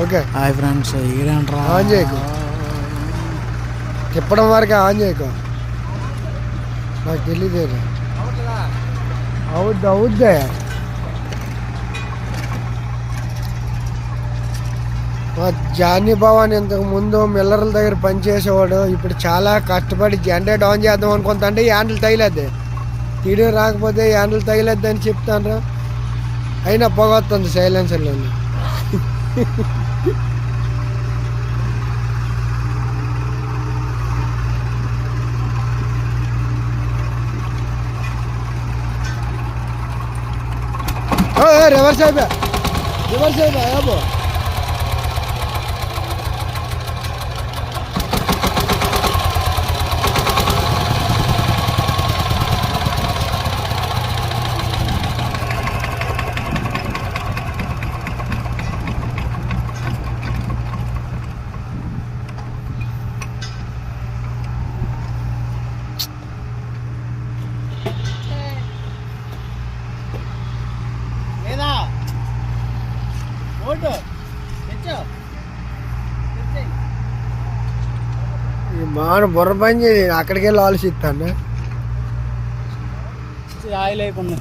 Okay hi friends. ఈడంట్రా on చేయకు, తిప్పడం వరకు ఆన్ చేయకు. నాకు తెలియదే. అవుద్దే. మా జానీ భవాన్ ఇంతకు ముందు మిల్లర్ల దగ్గర పనిచేసేవాడు. ఇప్పుడు చాలా కష్టపడి జనరేట్ ఆన్ చేద్దాం అనుకుంటే హ్యాండిల్ తగిలేద్ది. తీయడం రాకపోతే హ్యాండిల్ తగిలేద్ది అని చెప్తాను. అయినా పొగొస్తుంది సైలెన్సర్లో. రివర్స్ అయిపోయా ఏబో. మాను బుర్ర పని చేయి, అక్కడికి వెళ్ళి ఆలోచిస్తాను. ఆయిల్ అయిపోయింది.